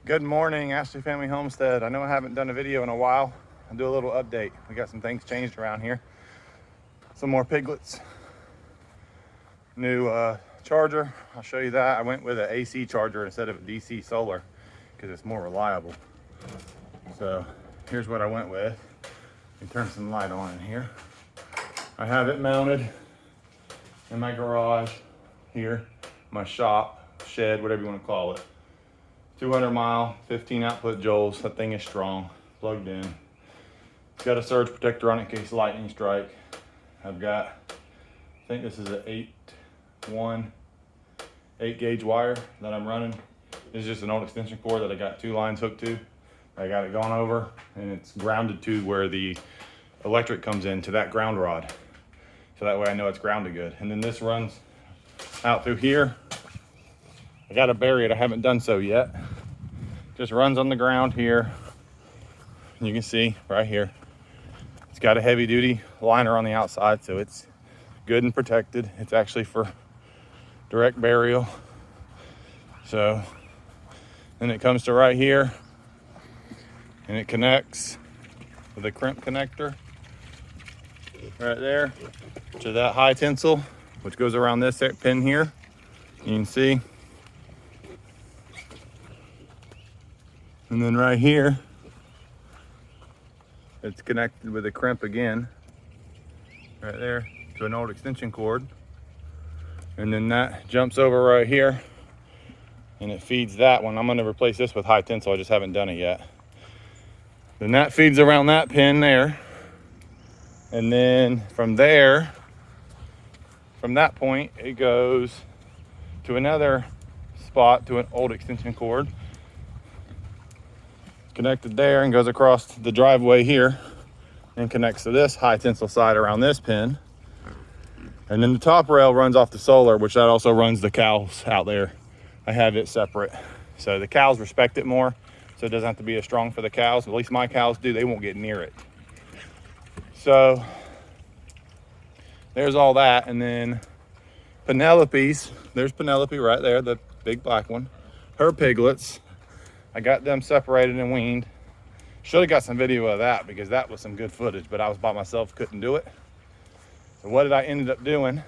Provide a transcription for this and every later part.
Good morning, Ashley Family Homestead. I know I haven't done a video in a while. I'll do a little update. We got some things changed around here. Some more piglets. New charger. I'll show you that. I went with an AC charger instead of a DC solar because it's more reliable. So here's what I went with. Let me turn some light on in here. I have it mounted in my garage here, my shop, shed, whatever you want to call it. 200 mile, 15 output joules. That thing is strong, plugged in. It's got a surge protector on it in case lightning strike. I've got, I think this is an 8 gauge wire that I'm running. This is just an old extension cord that I got 2 lines hooked to. I got it gone over and it's grounded to where the electric comes in, to that ground rod. So that way I know it's grounded good. And then this runs out through here. I gotta bury it, I haven't done so yet. Just runs on the ground here. You can see right here. It's got a heavy duty liner on the outside, so it's good and protected. It's actually for direct burial. So then it comes to right here and it connects with a crimp connector right there to that high tensile, which goes around this pin here. You can see. And then right here, it's connected with a crimp again, right there, to an old extension cord. And then that jumps over right here and it feeds that one. I'm gonna replace this with high tensile, I just haven't done it yet. Then that feeds around that pin there. And then from there, from that point, it goes to another spot, to an old extension cord. Connected there and goes across the driveway here and connects to this high tensile side around this pin. And then the top rail runs off the solar, which that also runs the cows out there. I have it separate. So the cows respect it more, so it doesn't have to be as strong for the cows. At least my cows do, they won't get near it. So there's all that. And then Penelope's, there's Penelope right there, the big black one. Her piglets, I got them separated and weaned. Should have got some video of that because that was some good footage, but I was by myself, couldn't do it. So what I ended up doing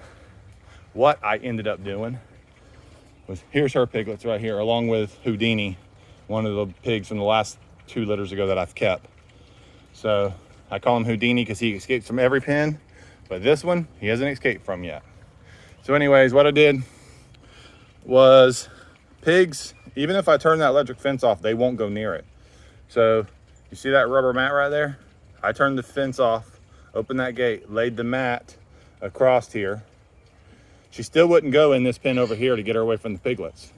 was, here's her piglets right here, along with Houdini, one of the pigs from the last 2 litters ago that I've kept. So I call him Houdini because he escapes from every pen, but this one, he hasn't escaped from yet. So anyways, what I did was pigs, even if I turn that electric fence off, they won't go near it. So you see that rubber mat right there? I turned the fence off, opened that gate, laid the mat across here. She still wouldn't go in this pen over here to get her away from the piglets.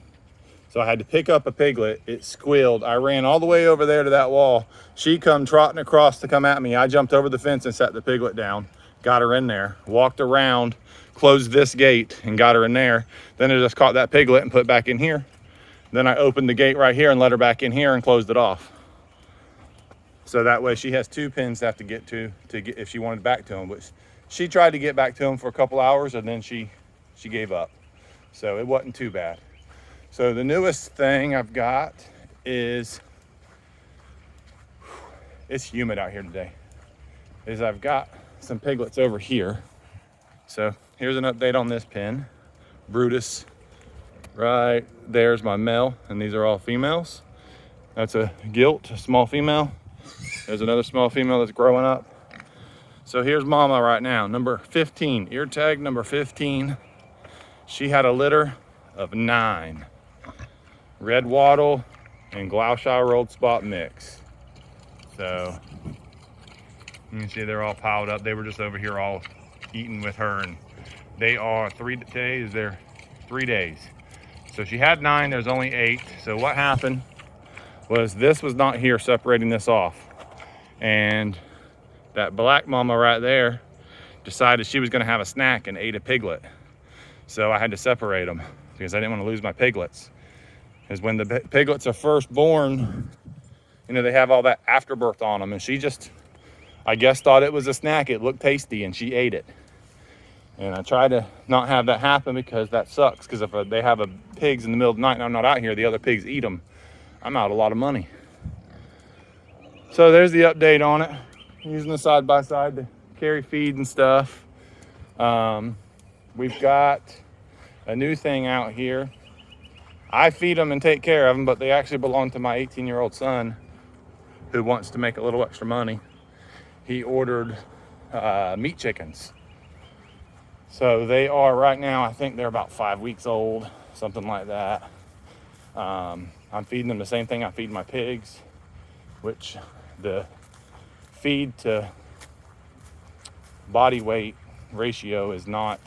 So I had to pick up a piglet. It squealed. I ran all the way over there to that wall. She come trotting across to come at me. I jumped over the fence and set the piglet down, got her in there, walked around, closed this gate and got her in there. Then I just caught that piglet and put it back in here. Then I opened the gate right here and let her back in here and closed it off. So that way she has 2 pins to have to get to get if she wanted back to them. But she tried to get back to them for a couple hours and then she gave up. So it wasn't too bad. So the newest thing I've got is, it's humid out here today, is I've got some piglets over here. So here's an update on this pen. Brutus. Right there's my male, and these are all females. That's a gilt, a small female. There's another small female that's growing up. So here's mama right now, number 15, ear tag number 15. She had a litter of 9. Red wattle and Gloucester rolled spot mix. So you can see they're all piled up. They were just over here all eating with her, and they are 3 days. They're 3 days. So she had 9, there's only 8. So what happened was this was not here separating this off. And that black mama right there decided she was gonna have a snack and ate a piglet. So I had to separate them because I didn't want to lose my piglets. Because when the piglets are first born, you know, they have all that afterbirth on them. And she just, I guess, thought it was a snack. It looked tasty and she ate it. And I try to not have that happen because that sucks. Because if they have pigs in the middle of the night and I'm not out here, the other pigs eat them. I'm out a lot of money. So there's the update on it. Using the side by side to carry feed and stuff. We've got a new thing out here. I feed them and take care of them, but they actually belong to my 18-year-old son who wants to make a little extra money. He ordered meat chickens. So they are right now, I think they're about 5 weeks old, something like that. I'm feeding them the same thing I feed my pigs, which the feed to body weight ratio is not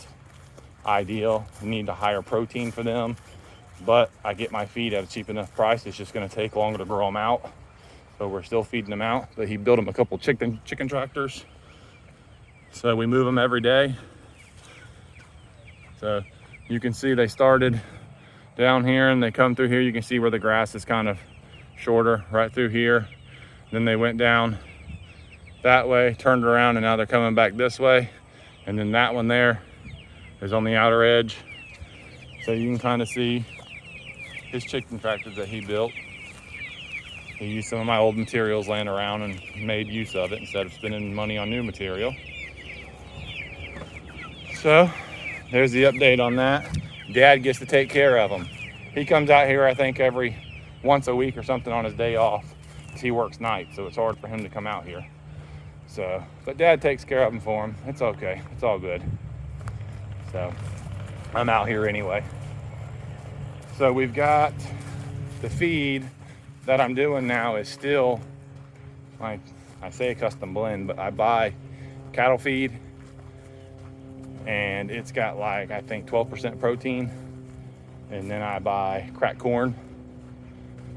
ideal. You need a higher protein for them, but I get my feed at a cheap enough price. It's just going to take longer to grow them out, so we're still feeding them out. But he built them a couple chicken tractors, so we move them every day. So you can see they started down here and they come through here. You can see where the grass is kind of shorter right through here. Then they went down that way, turned around, and now they're coming back this way. And then that one there is on the outer edge. So you can kind of see his chicken tractors that he built. He used some of my old materials laying around and made use of it instead of spending money on new material. So there's the update on that. Dad gets to take care of them. He comes out here, I think, every once a week or something on his day off. He works nights, so it's hard for him to come out here. So, but Dad takes care of them for him. It's okay. It's all good. So I'm out here anyway. So we've got the feed that I'm doing now is still, like I say, a custom blend, but I buy cattle feed, and it's got like, I think 12% protein. And then I buy cracked corn.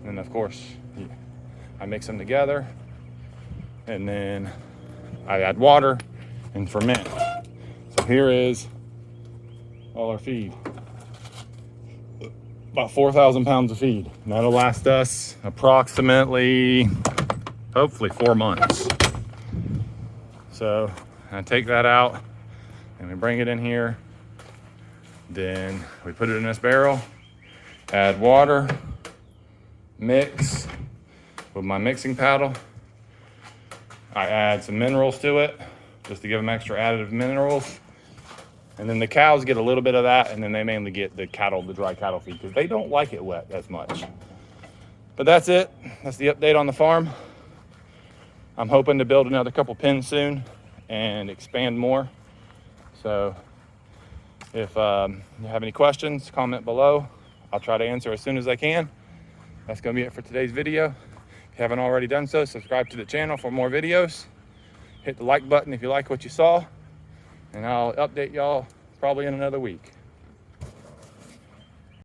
And of course, I mix them together. And then I add water and ferment. So here is all our feed. About 4,000 pounds of feed. And that'll last us approximately, hopefully 4 months. So I take that out and we bring it in here. Then we put it in this barrel, add water, mix with my mixing paddle. I add some minerals to it just to give them extra additive minerals. And then the cows get a little bit of that, and then they mainly get the dry cattle feed, because they don't like it wet as much. But that's it. That's the update on the farm. I'm hoping to build another couple pens soon and expand more. So if you have any questions, comment below. I'll try to answer as soon as I can. That's going to be it for today's video. If you haven't already done so, subscribe to the channel for more videos. Hit the like button if you like what you saw. And I'll update y'all probably in another week.